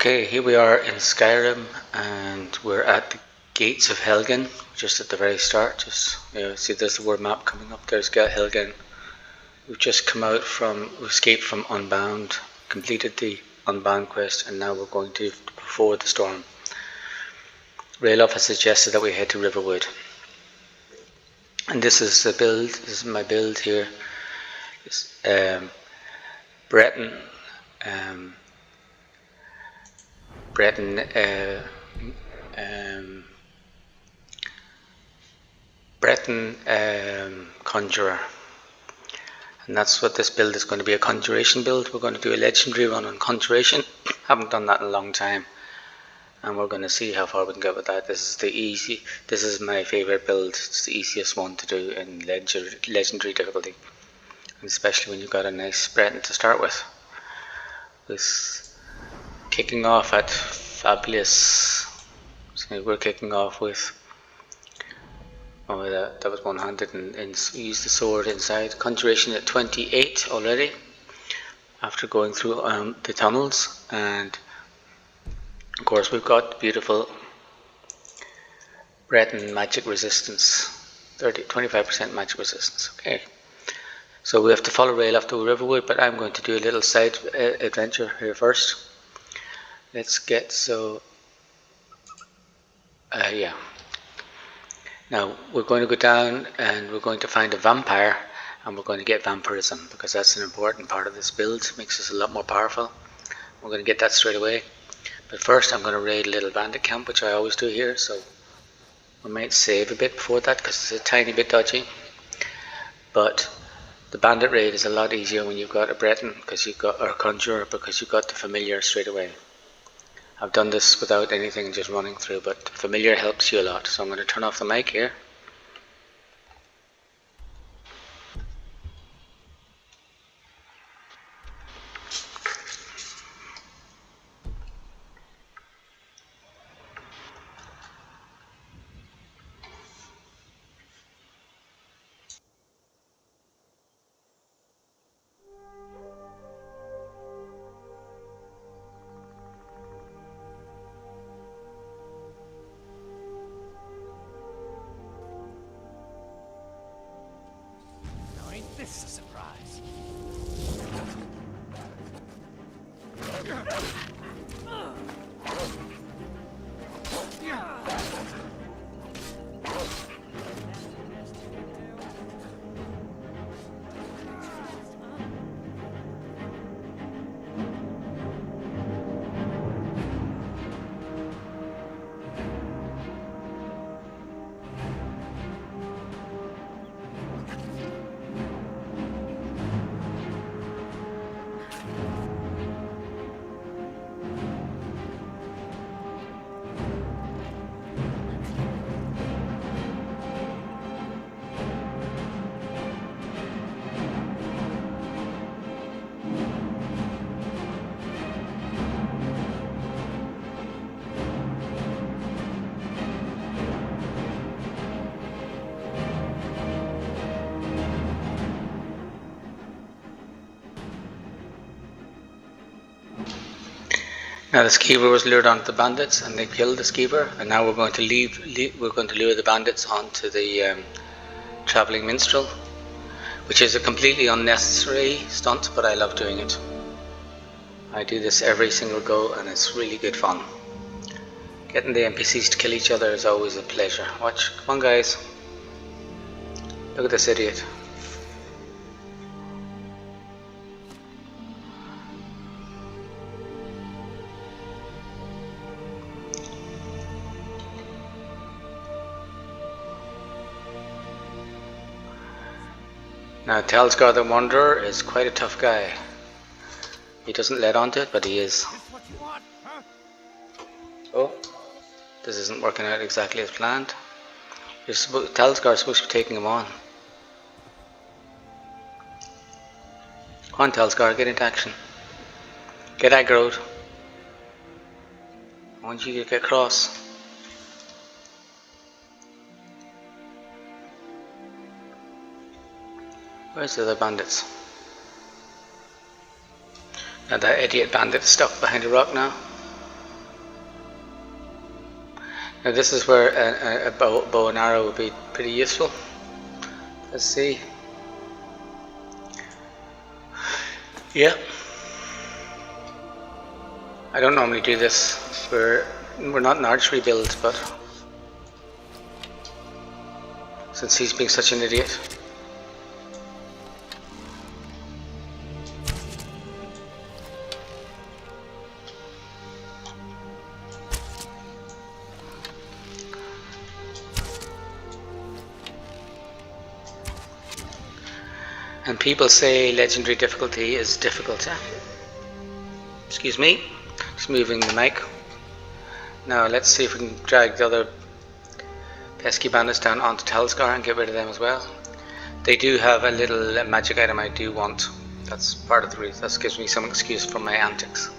Okay, here we are in Skyrim, and we're at the gates of Helgen, just at the very start. See, there's the word map coming up. There's Helgen. We've just come out we escaped from Unbound, completed the Unbound quest, and now we're going to Before the Storm. Rayloff has suggested that we head to Riverwood, and this is the build. This is my build here. It's Breton. Breton Conjurer, and that's what this build is going to be, a Conjuration build. We're going to do a legendary run on Conjuration. Haven't done that in a long time, and we're going to see how far we can get with that. This is my favourite build. It's the easiest one to do in legendary difficulty, and especially when you've got a nice Breton to start with. Kicking off at Fabulous. So we're kicking off with that was one-handed and use the sword inside. Conjuration at 28 already, after going through the tunnels, and of course we've got beautiful Breton magic resistance, 25% magic resistance. Okay, so we have to follow Rayloff to Riverwood, but I'm going to do a little side adventure here first. Let's get yeah. Now we're going to go down and we're going to find a vampire, and we're going to get vampirism, because that's an important part of this build. Makes us a lot more powerful. We're going to get that straight away. But first I'm going to raid a little bandit camp, which I always do here, so we might save a bit before that because it's a tiny bit dodgy. But the bandit raid is a lot easier when you've got a Breton, or a Conjurer, because you've got the familiar straight away. I've done this without anything, just running through, but familiar helps you a lot. So I'm going to turn off the mic here. This is a surprise. Now the skeever was lured onto the bandits, and they killed the skeever, and now we're going to we're going to lure the bandits onto the travelling minstrel, which is a completely unnecessary stunt, but I love doing it. I do this every single go, and it's really good fun. Getting the NPCs to kill each other is always a pleasure. Watch, come on guys. Look at this idiot. Now Telsgar the Wanderer is quite a tough guy. He doesn't let on to it, but he is. Oh, this isn't working out exactly as planned. Telsgar is supposed to be taking him on. Come on Telsgar, get into action. Get aggroed. I want you to get cross. Where's the other bandits? Now that idiot bandit is stuck behind a rock now. Now this is where a bow and arrow would be pretty useful. Let's see. Yeah. I don't normally do this. We're not an archery build, but since he's being such an idiot. And people say legendary difficulty is difficult. Excuse me, just moving the mic. Now let's see if we can drag the other pesky bandits down onto Telscar and get rid of them as well. They do have a little magic item I do want. That's part of the reason. That gives me some excuse for my antics.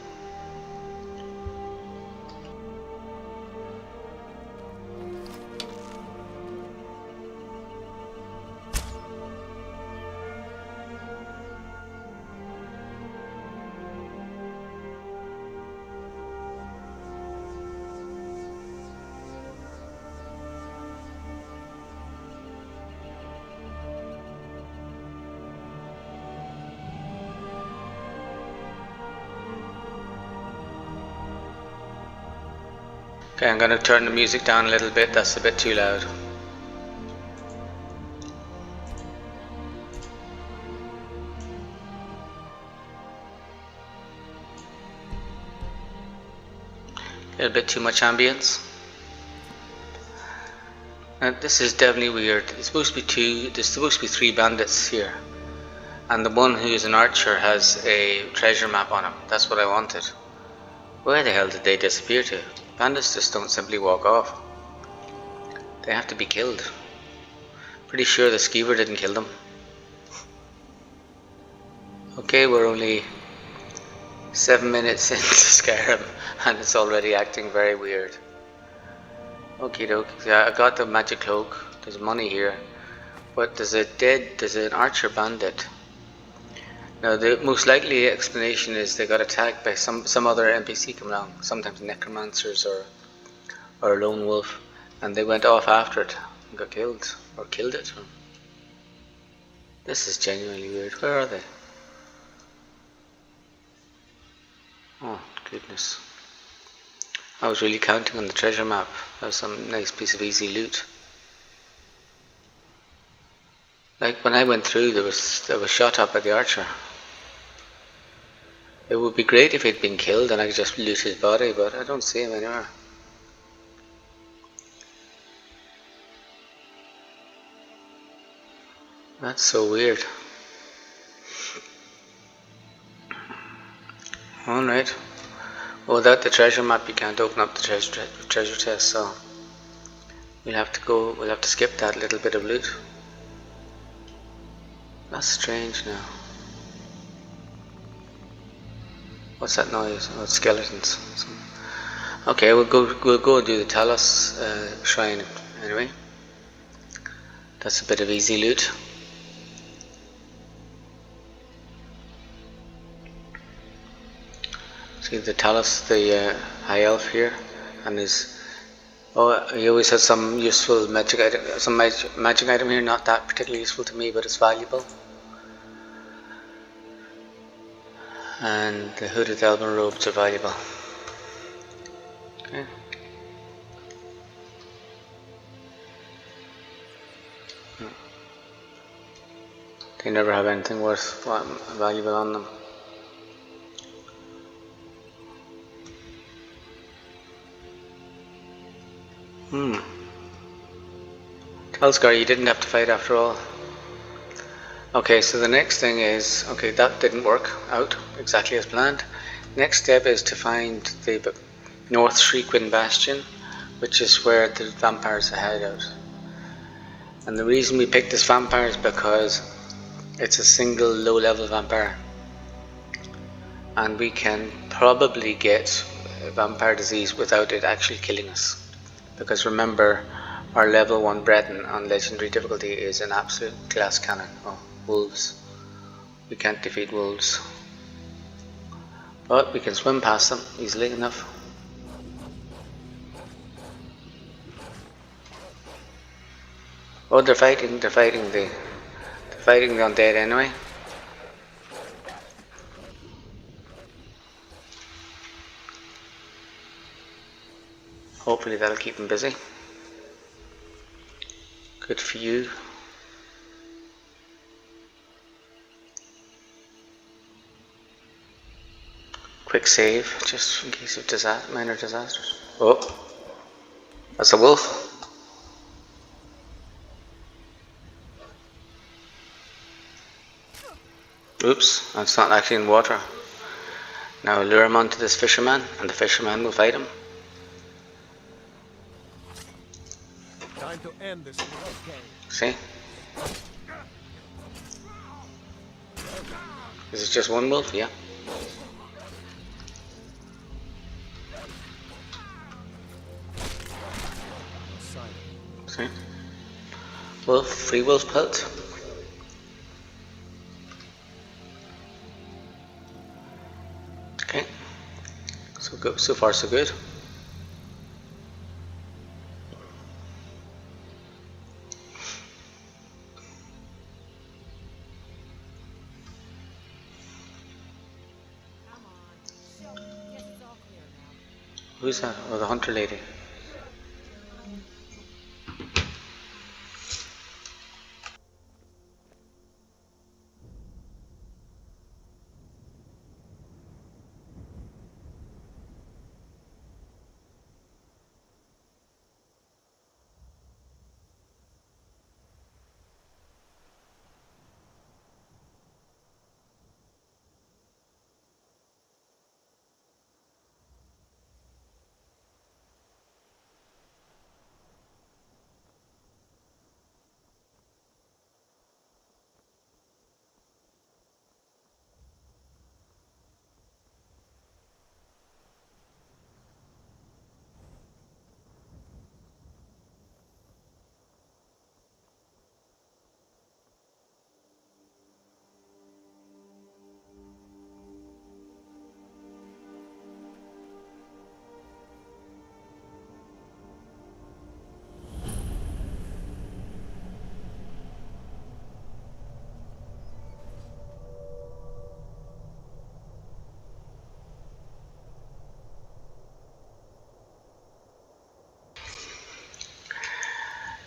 Okay, I'm going to turn the music down a little bit, that's a bit too loud. A little bit too much ambience. Now this is definitely weird. It's supposed to be there's supposed to be 3 bandits here. And the one who is an archer has a treasure map on him. That's what I wanted. Where the hell did they disappear to? Bandits just don't simply walk off. They have to be killed. Pretty sure the skeever didn't kill them. Okay, we're only 7 minutes into Skyrim and it's already acting very weird. Okie doke, yeah, I got the magic cloak. There's money here. But there's an archer bandit. Now the most likely explanation is they got attacked by some other NPC come along, sometimes necromancers or a lone wolf, and they went off after it and got killed, or killed it. This is genuinely weird. Where are they? Oh goodness. I was really counting on the treasure map. That was some nice piece of easy loot. Like when I went through, there was shot up by the archer. It would be great if he'd been killed and I could just loot his body, but I don't see him anywhere. That's so weird. Alright. Well, without the treasure map you can't open up the treasure chest, so we'll have to skip that little bit of loot. That's strange now. What's that noise? Oh, it's skeletons. Okay, we'll go and do the Talos shrine anyway. That's a bit of easy loot. See the Talos, the high elf here, and his. Oh, he always has some useful magic item. Some magic item here, not that particularly useful to me, but it's valuable. And the hooded elven robes are valuable. Okay. They never have anything worth valuable on them. Telscar, you didn't have to fight after all. Okay, so the next thing is, okay, that didn't work out exactly as planned. Next step is to find the North Shriekwind Bastion, which is where the vampires hide out. And the reason we picked this vampire is because it's a single low-level vampire. And we can probably get vampire disease without it actually killing us. Because remember, our level 1 Breton on legendary difficulty is an absolute glass cannon. Oh, wolves. We can't defeat wolves. But we can swim past them easily enough. Oh, they're fighting the undead anyway. Hopefully that'll keep them busy. Good for you. Quick save, just in case of minor disasters. Oh, that's a wolf. Oops, that's not actually in water. Now lure him onto this fisherman, and the fisherman will fight him. Time to end this little game. See? Is it just one wolf? Yeah. See? Wolf, free wolf pelt. Okay. So far so good. Who's that? Oh, the hunter lady.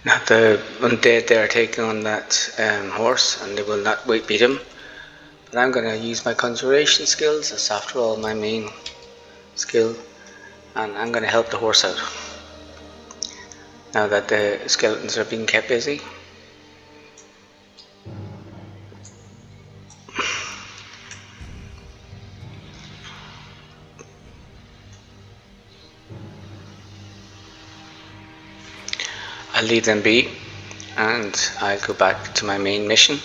Now the undead they are taking on that horse, and they will not beat him. But I'm going to use my conjuration skills. That's after all my main skill, and I'm going to help the horse out. Now that the skeletons are being kept busy. I'll leave them be, and I'll go back to my main mission.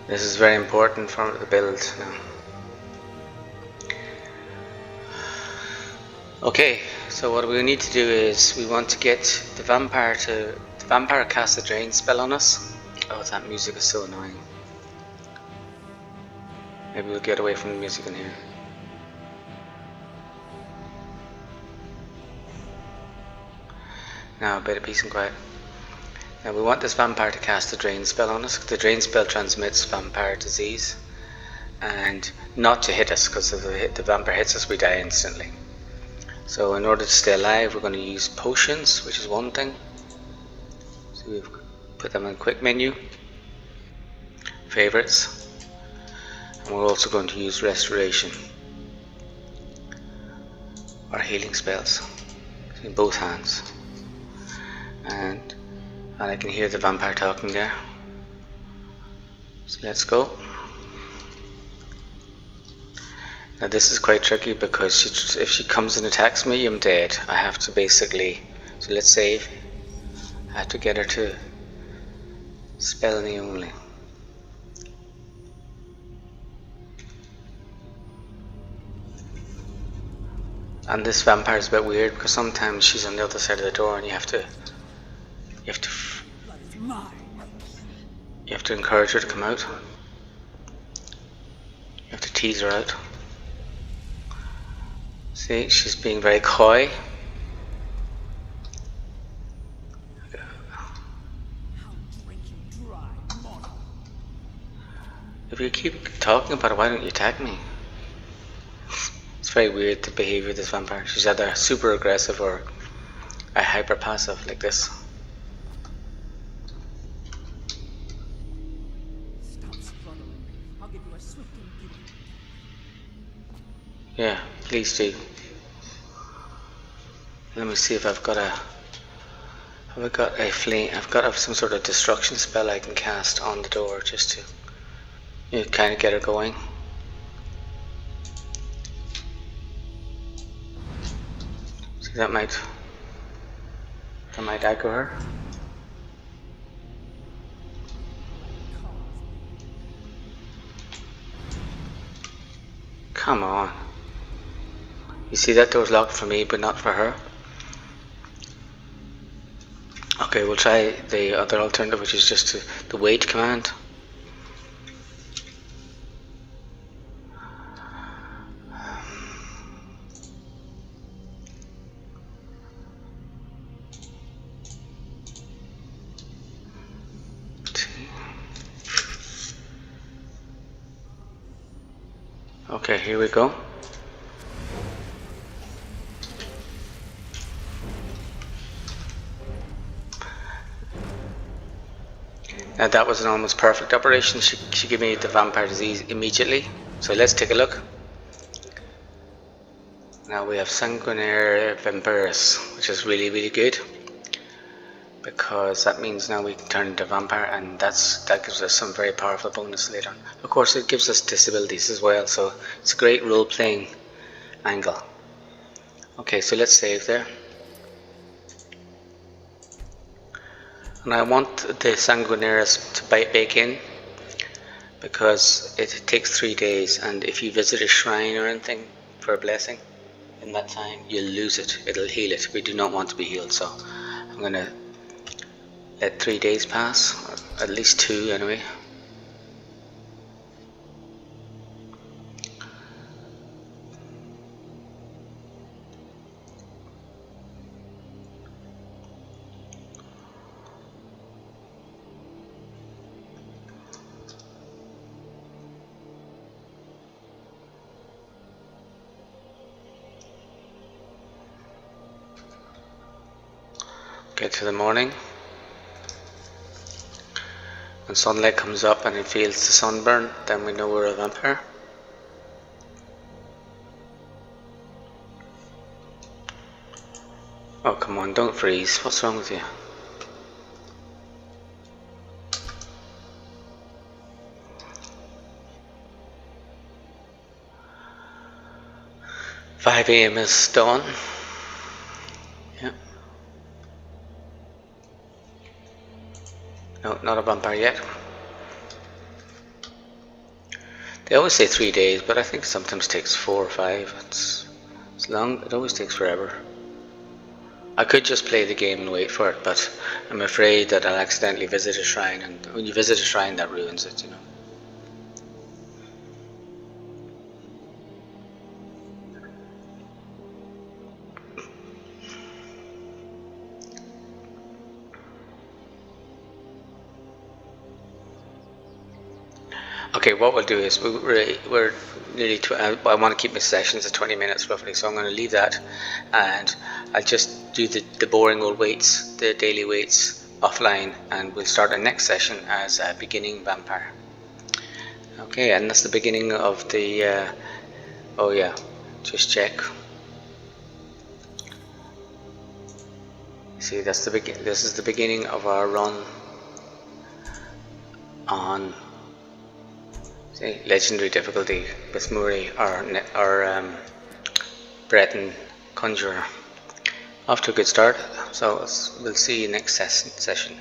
This is very important for the build now. Okay, so what we need to do is we want to get the vampire cast a drain spell on us. Oh, that music is so annoying. Maybe we'll get away from the music in here. Now a bit of peace and quiet. Now we want this vampire to cast the drain spell on us. The drain spell transmits vampire disease, and not to hit us, because if the vampire hits us we die instantly. So in order to stay alive we're going to use potions, which is one thing. So we've put them in quick menu, favorites, and we're also going to use restoration or healing spells in both hands. And I can hear the vampire talking there. So let's go. Now this is quite tricky because if she comes and attacks me, I'm dead. I have to basically, so let's save. I have to get her to spell me only. And this vampire is a bit weird because sometimes she's on the other side of the door and you have to encourage her to come out. You have to tease her out. See, she's being very coy. If you keep talking about it, why don't you attack me? It's very weird to behave with this vampire. She's either super aggressive or a hyper passive like this. Stop struggling. I'll give you a swift and beautiful. Yeah, please do. Let me see if I've got a. Have I got a flame? I've got some sort of destruction spell I can cast on the door just to, you know, kind of get her going. See, that might aggro her. Come on. You see, that door's locked for me, but not for her. Okay, we'll try the other alternative, which is just the wait command. Okay, here we go. Now that was an almost perfect operation. She gave me the vampire disease immediately. So let's take a look. Now we have Sanguinary Vampirus, which is really, really good, because that means now we can turn into a vampire, and that gives us some very powerful bonus later on. Of course, it gives us disabilities as well, so it's a great role-playing angle. Okay, so let's save there. And I want the Sanguinarius to bake in, because it takes 3 days, and if you visit a shrine or anything for a blessing in that time, you'll lose it. It'll heal it. We do not want to be healed, so I'm going to let 3 days pass, or at least 2 anyway. Get to the morning, when sunlight comes up and it feels the sunburn, then we know we're a vampire. Oh, come on, don't freeze. What's wrong with you? "5 AM is dawn." Yeah. No, not a vampire yet. They always say 3 days, but I think it sometimes takes 4 or 5. It's long. It always takes forever. I could just play the game and wait for it, but I'm afraid that I'll accidentally visit a shrine, and when you visit a shrine, that ruins it, you know. Okay, what we'll do is we're nearly I want to keep my sessions at 20 minutes roughly, so I'm going to leave that, and I'll just do the boring old weights, the daily weights offline, and we'll start our next session as a beginning vampire. Okay, and that's the beginning of the oh yeah, just check. See, that's the this is the beginning of our run on legendary difficulty with Murray, our Breton conjurer. Off to a good start, so we'll see you next session.